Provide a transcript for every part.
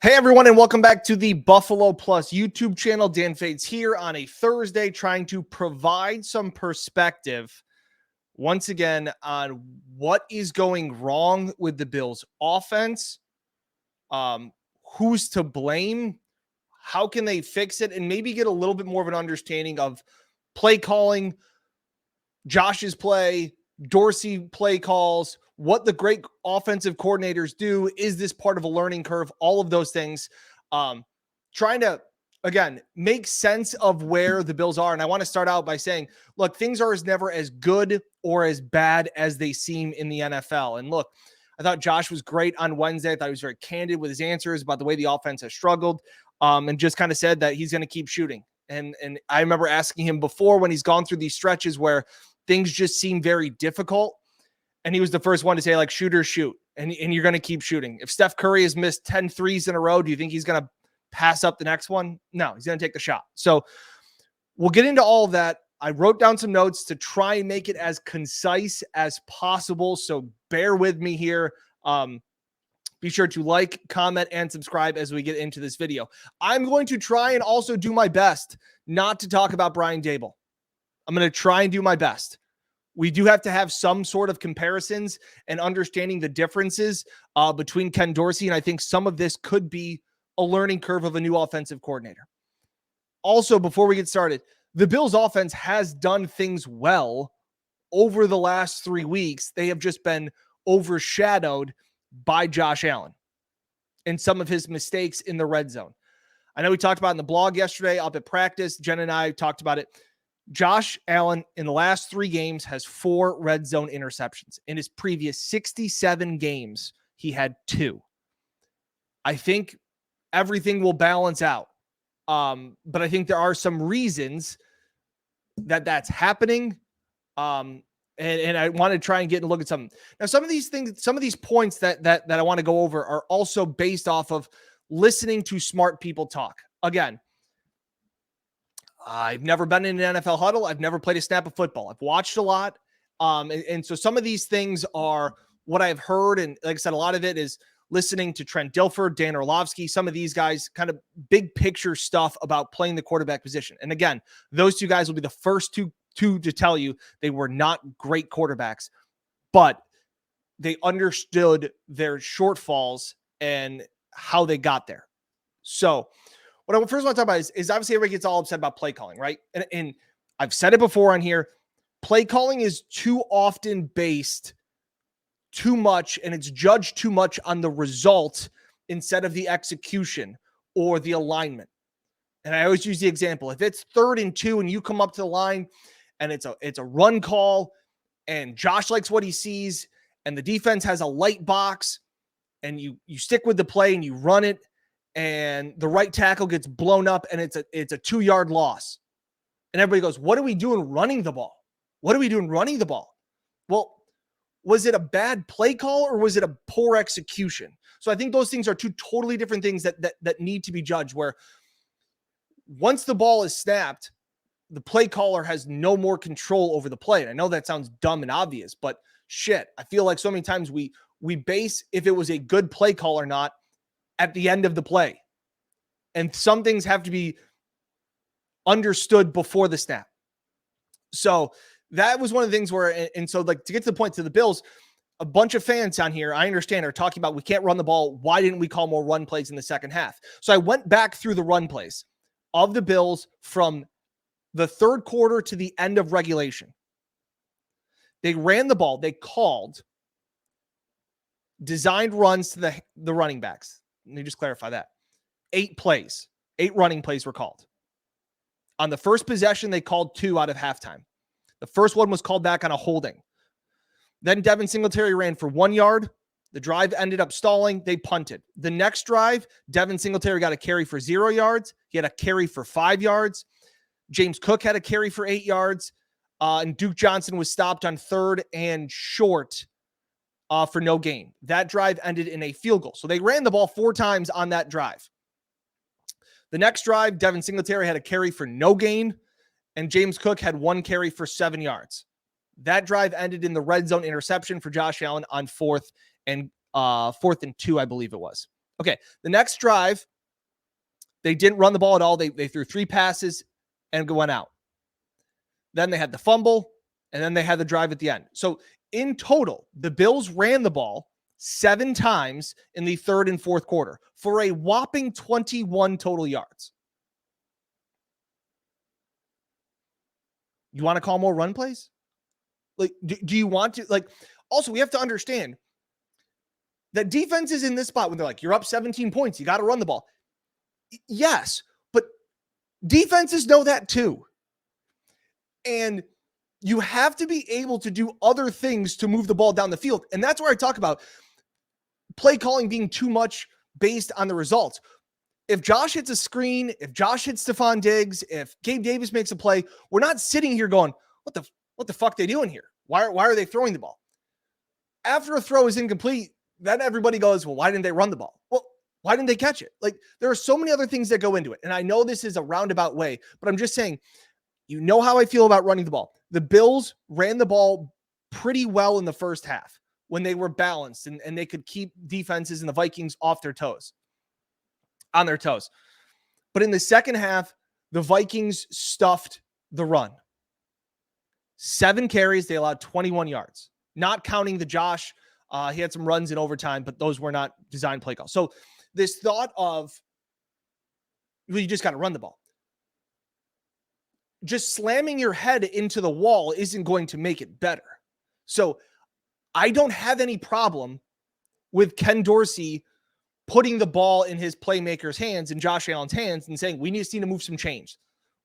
Hey everyone, and welcome back to the Buffalo Plus YouTube channel. Dan Fades here on a Thursday, trying to provide some perspective once again on what is going wrong with the Bills' offense, who's to blame, how can they fix it, and maybe get a little bit more of an understanding of play calling, Josh's play, Dorsey play calls, what the great offensive coordinators do. Is this part of a learning curve? All of those things. Trying to, again, make sense of where the Bills are. And I want to start out by saying, look, things are never as good or as bad as they seem in the NFL. And look, I thought Josh was great on Wednesday. I thought he was very candid with his answers about the way the offense has struggled, and just kind of said that he's going to keep shooting. And I remember asking him before, when he's gone through these stretches where things just seem very difficult, and he was the first one to say, like, shooters shoot, and you're going to keep shooting. If Steph Curry has missed 10 threes in a row, do you think he's going to pass up the next one? No, he's going to take the shot. So we'll get into all of that. I wrote down some notes to try and make it as concise as possible, so bear with me here. Be sure to like, comment, and subscribe as we get into this video. I'm going to try and also do my best not to talk about Brian Daboll. I'm going to try and do my best. We do have to have some sort of comparisons and understanding the differences between Ken Dorsey, and I think some of this could be a learning curve of a new offensive coordinator. Also, before we get started, the Bills' offense has done things well over the last 3 weeks. They have just been overshadowed by Josh Allen and some of his mistakes in the red zone. I know we talked about it in the blog yesterday up at practice. Jen and I talked about it. Josh Allen in the last 3 games has 4 red zone interceptions. In his previous 67 games, he had 2. I think everything will balance out. But I think there are some reasons that that's happening. And I want to try and get a look at some. Now, some of these things, some of these points that I want to go over are also based off of listening to smart people talk. Again, I've never been in an NFL huddle. I've never played a snap of football. I've watched a lot. And so some of these things are what I've heard. And like I said, a lot of it is listening to Trent Dilfer, Dan Orlovsky, some of these guys, kind of big picture stuff about playing the quarterback position. And again, those 2 guys will be the first two to tell you they were not great quarterbacks, but they understood their shortfalls and how they got there. So what I first want to talk about is obviously everybody gets all upset about play calling, right? And I've said it before on here, play calling is too often based too much, and it's judged too much on the result instead of the execution or the alignment. And I always use the example, if it's 3rd and 2 and you come up to the line and it's a run call and Josh likes what he sees and the defense has a light box and you stick with the play and you run it, and the right tackle gets blown up and it's a 2-yard loss. And everybody goes, what are we doing running the ball? What are we doing running the ball? Well, was it a bad play call or was it a poor execution? So I think those things are 2 totally different things that need to be judged, where once the ball is snapped, the play caller has no more control over the play. And I know that sounds dumb and obvious, but shit, I feel like so many times we base if it was a good play call or not at the end of the play. And some things have to be understood before the snap. So that was one of the things where, and so like to get to the point to the Bills, a bunch of fans on here, I understand, are talking about we can't run the ball. Why didn't we call more run plays in the second half? So I went back through the run plays of the Bills from the 3rd quarter to the end of regulation. They ran the ball. They called designed runs to the running backs. Let me just clarify that. 8 plays, 8 running plays were called. On the first possession, they called 2 out of halftime. The first one was called back on a holding. Then Devin Singletary ran for 1 yard. The drive ended up stalling. They punted. The next drive, Devin Singletary got a carry for 0 yards. He had a carry for 5 yards. James Cook had a carry for 8 yards. And Duke Johnson was stopped on 3rd and short for no gain. That drive ended in a field goal. So they ran the ball 4 times on that drive. The next drive, Devin Singletary had a carry for no gain, and James Cook had 1 carry for 7 yards. That drive ended in the red zone interception for Josh Allen on 4th and 2, I believe it was. Okay, the next drive, they didn't run the ball at all. They threw 3 passes and went out. Then they had the fumble, and then they had the drive at the end. So in total, the Bills ran the ball 7 times in the third and fourth quarter for a whopping 21 total yards. You want to call more run plays? Like, do you want to? Like, also, we have to understand that defense is in this spot when they're like, you're up 17 points. You got to run the ball. Yes, but defenses know that too. And you have to be able to do other things to move the ball down the field. And that's where I talk about play calling being too much based on the results. If Josh hits a screen, if Josh hits Stephon Diggs, if Gabe Davis makes a play, we're not sitting here going, what the fuck they doing here? Why are they throwing the ball? After a throw is incomplete, then everybody goes, well, why didn't they run the ball? Well, why didn't they catch it? Like, there are so many other things that go into it. And I know this is a roundabout way, but I'm just saying, you know how I feel about running the ball. The Bills ran the ball pretty well in the first half when they were balanced and they could keep defenses and the Vikings on their toes. But in the second half, the Vikings stuffed the run. 7 carries, they allowed 21 yards, not counting the Josh. He had some runs in overtime, but those were not designed play calls. So this thought of, well, you just got to run the ball. Just slamming your head into the wall isn't going to make it better. So I don't have any problem with Ken Dorsey putting the ball in his playmakers' hands and Josh Allen's hands and saying, we need to move some change.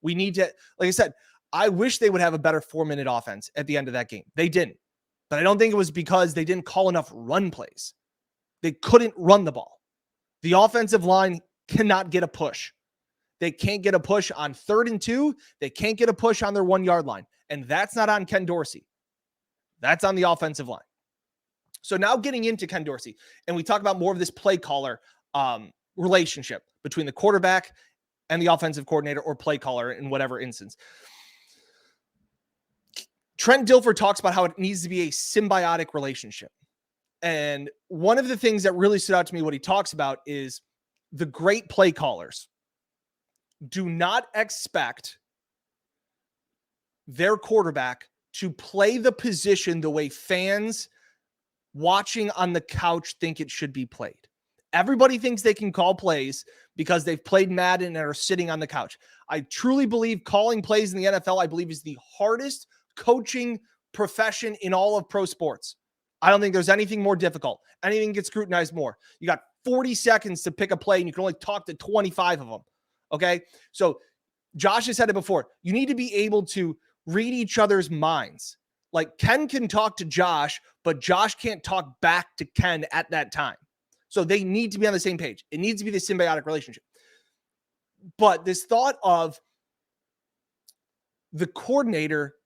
We need to, like I said, I wish they would have a better 4-minute offense at the end of that game. They didn't. But I don't think it was because they didn't call enough run plays. They couldn't run the ball. The offensive line cannot get a push. They can't get a push on 3rd and 2. They can't get a push on their 1-yard line. And that's not on Ken Dorsey. That's on the offensive line. So now getting into Ken Dorsey, and we talk about more of this play caller relationship between the quarterback and the offensive coordinator or play caller in whatever instance. Trent Dilfer talks about how it needs to be a symbiotic relationship. And one of the things that really stood out to me, what he talks about, is the great play callers do not expect their quarterback to play the position the way fans watching on the couch think it should be played. Everybody thinks they can call plays because they've played Madden and are sitting on the couch. I truly believe calling plays in the NFL, I believe, is the hardest coaching profession in all of pro sports. I don't think there's anything more difficult. Anything gets scrutinized more. You got 40 seconds to pick a play and you can only talk to 25 of them. Okay. So Josh has said it before. You need to be able to read each other's minds. Like, Ken can talk to Josh, but Josh can't talk back to Ken at that time. So they need to be on the same page. It needs to be the symbiotic relationship. But this thought of the coordinator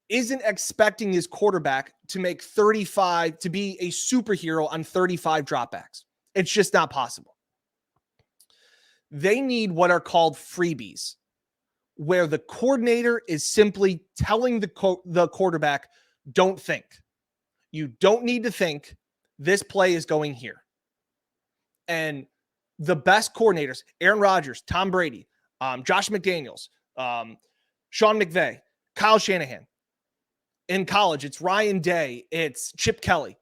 isn't expecting his quarterback to make 35, to be a superhero on 35 dropbacks. It's just not possible. They need what are called freebies, where the coordinator is simply telling the quarterback, don't think. You don't need to think. This play is going here. And the best coordinators, Aaron Rodgers, Tom Brady, Josh McDaniels, Sean McVay, Kyle Shanahan. In college, it's Ryan Day, it's Chip Kelly.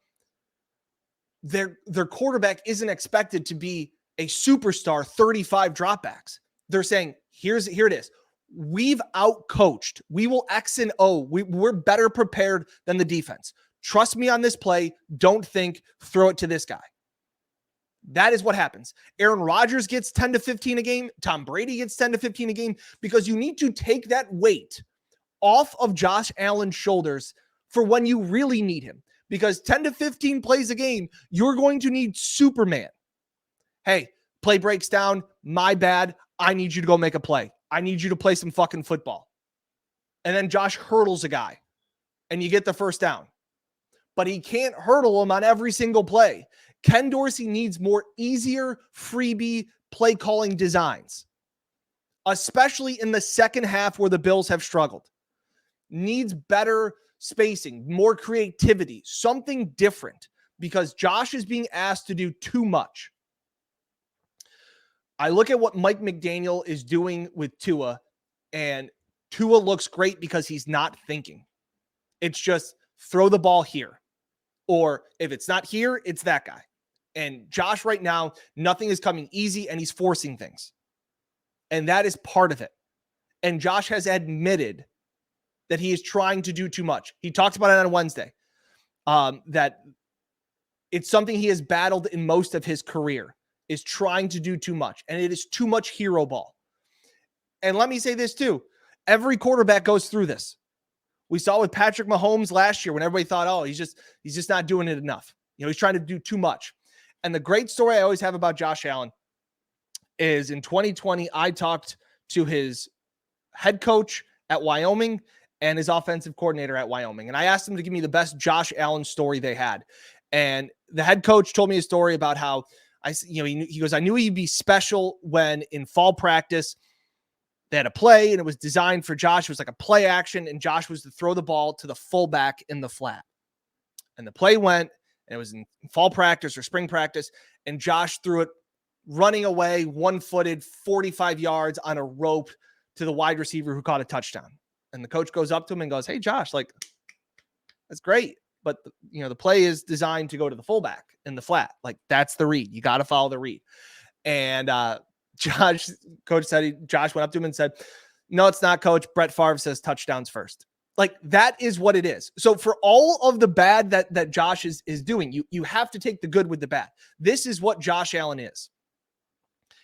Their quarterback isn't expected to be a superstar 35 dropbacks. They're saying, here it is. We've outcoached. We will X and O. We're better prepared than the defense. Trust me on this play. Don't think. Throw it to this guy. That is what happens. Aaron Rodgers gets 10 to 15 a game. Tom Brady gets 10 to 15 a game, because you need to take that weight off of Josh Allen's shoulders for when you really need him. Because 10 to 15 plays a game, you're going to need Superman. Hey, play breaks down. My bad. I need you to go make a play. I need you to play some fucking football. And then Josh hurdles a guy and you get the first down. But he can't hurdle him on every single play. Ken Dorsey needs more easier freebie play calling designs, especially in the second half where the Bills have struggled. Needs better spacing, more creativity, something different, because Josh is being asked to do too much. I look at what Mike McDaniel is doing with Tua, and Tua looks great because he's not thinking. It's just throw the ball here. Or if it's not here, it's that guy. And Josh right now, nothing is coming easy and he's forcing things. And that is part of it. And Josh has admitted that he is trying to do too much. He talked about it on Wednesday, that it's something he has battled in most of his career, is trying to do too much. And it is too much hero ball. And let me say this too. Every quarterback goes through this. We saw with Patrick Mahomes last year when everybody thought, oh, he's just not doing it enough. He's trying to do too much. And the great story I always have about Josh Allen is in 2020, I talked to his head coach at Wyoming and his offensive coordinator at Wyoming. And I asked them to give me the best Josh Allen story they had. And the head coach told me a story about how he goes, I knew he'd be special when in fall practice, they had a play and it was designed for Josh. It was like a play action, and Josh was to throw the ball to the fullback in the flat. And the play went, and it was in fall practice or spring practice, and Josh threw it running away, one-footed, 45 yards on a rope to the wide receiver who caught a touchdown. And the coach goes up to him and goes, hey, Josh, like, that's great. But, the play is designed to go to the fullback in the flat. Like, that's the read. You got to follow the read. And Josh went up to him and said, no, it's not, coach. Brett Favre says touchdowns first. Like, that is what it is. So for all of the bad that Josh is doing, you have to take the good with the bad. This is what Josh Allen is.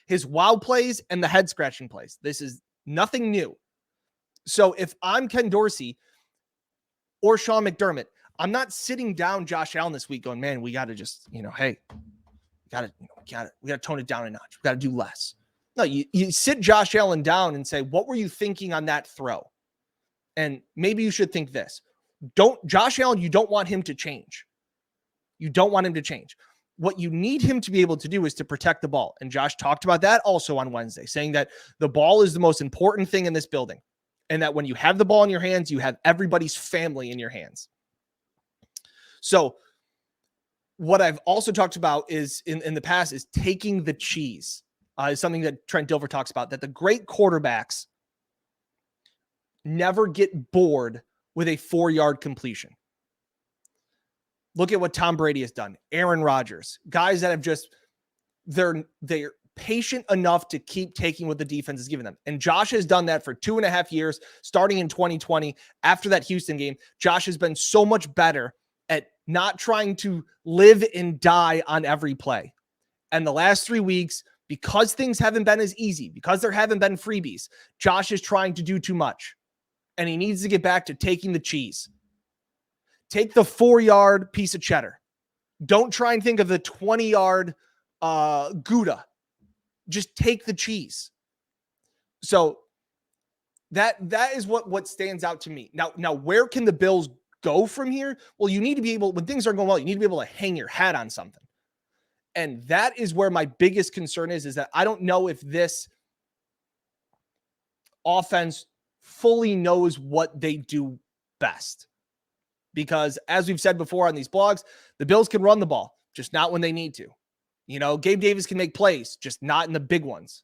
His wow plays and the head scratching plays. This is nothing new. So if I'm Ken Dorsey or Sean McDermott, I'm not sitting down Josh Allen this week going, man, we got to just, hey, we got to tone it down a notch. We got to do less. No, you sit Josh Allen down and say, what were you thinking on that throw? And maybe you should think this. Josh Allen, you don't want him to change. You don't want him to change. What you need him to be able to do is to protect the ball. And Josh talked about that also on Wednesday, saying that the ball is the most important thing in this building. And that when you have the ball in your hands, you have everybody's family in your hands. So what I've also talked about is in the past is taking the cheese. Is something that Trent Dilfer talks about, that the great quarterbacks never get bored with a 4-yard completion. Look at what Tom Brady has done. Aaron Rodgers, guys that have they're patient enough to keep taking what the defense is giving them. And Josh has done that for 2.5 years, starting in 2020. After that Houston game, Josh has been so much better at not trying to live and die on every play. And the last 3 weeks, because things haven't been as easy, because there haven't been freebies, Josh is trying to do too much. And he needs to get back to taking the cheese. Take the 4-yard piece of cheddar. Don't try and think of the 20-yard Gouda. Just take the cheese. So that is what stands out to me. Now, where can the Bills go from here? Well, you need to be able, when things aren't going well, you need to be able to hang your hat on something. And that is where my biggest concern is that I don't know if this offense fully knows what they do best. Because as we've said before on these blogs, the Bills can run the ball, just not when they need to. Gabe Davis can make plays, just not in the big ones.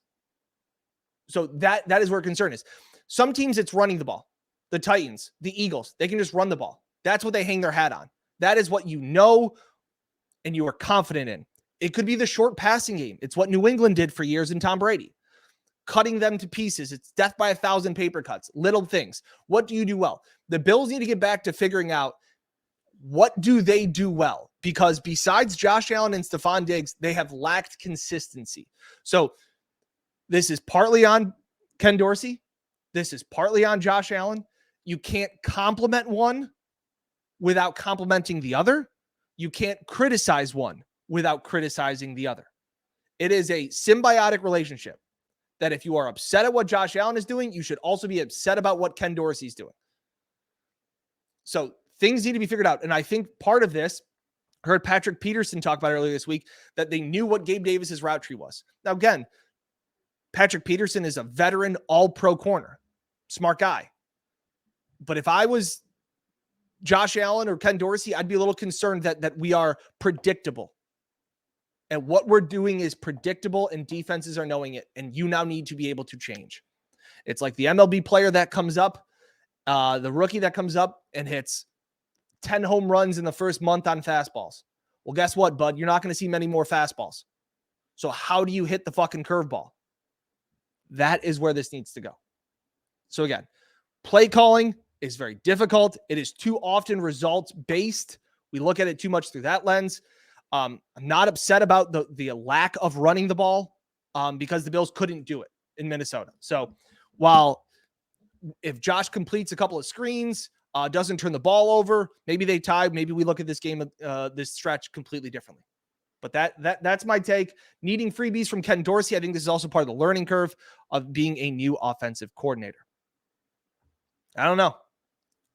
So that is where concern is. Some teams, it's running the ball. The Titans, the Eagles, they can just run the ball. That's what they hang their hat on. That is what and you are confident in. It could be the short passing game. It's what New England did for years in Tom Brady. Cutting them to pieces. It's death by 1,000 paper cuts. Little things. What do you do well? The Bills need to get back to figuring out what do they do well? Because besides Josh Allen and Stephon Diggs, they have lacked consistency. So this is partly on Ken Dorsey. This is partly on Josh Allen. You can't compliment one without complimenting the other. You can't criticize one without criticizing the other. It is a symbiotic relationship that if you are upset at what Josh Allen is doing, you should also be upset about what Ken Dorsey is doing. So things need to be figured out. And I think part of this, I heard Patrick Peterson talk about earlier this week, that they knew what Gabe Davis's route tree was. Now, again, Patrick Peterson is a veteran all-pro corner. Smart guy. But if I was Josh Allen or Ken Dorsey, I'd be a little concerned that we are predictable. And what we're doing is predictable and defenses are knowing it. And you now need to be able to change. It's like the MLB player that comes up, the rookie that comes up and hits 10 home runs in the first month on fastballs. Well, guess what, bud? You're not going to see many more fastballs. So how do you hit the fucking curveball? That is where this needs to go. So again, play calling is very difficult. It is too often results based. We look at it too much through that lens. I'm not upset about the lack of running the ball because the Bills couldn't do it in Minnesota. So while if Josh completes a couple of screens, doesn't turn the ball over, maybe they tie, maybe we look at this game, this stretch completely differently. But that's my take. Needing freebies from Ken Dorsey. I think this is also part of the learning curve of being a new offensive coordinator. I don't know.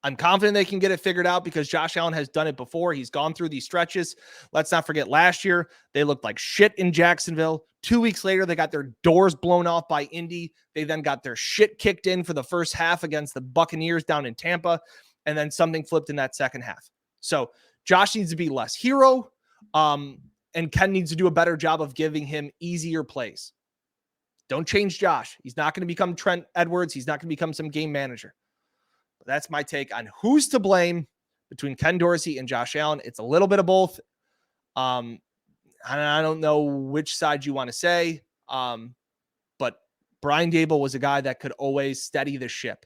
I'm confident they can get it figured out because Josh Allen has done it before. He's gone through these stretches. Let's not forget last year, they looked like shit in Jacksonville. 2 weeks later, they got their doors blown off by Indy. They then got their shit kicked in for the first half against the Buccaneers down in Tampa. And then something flipped in that second half. So Josh needs to be less hero. And Ken needs to do a better job of giving him easier plays. Don't change Josh. He's not going to become Trent Edwards. He's not going to become some game manager. But that's my take on who's to blame between Ken Dorsey and Josh Allen. It's a little bit of both. I don't know which side you want to say. But Brian Daboll was a guy that could always steady the ship.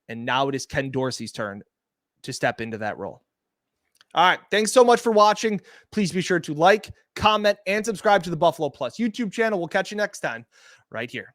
And now it is Ken Dorsey's turn to step into that role. All right. Thanks so much for watching. Please be sure to like, comment, and subscribe to the Buffalo Plus YouTube channel. We'll catch you next time right here.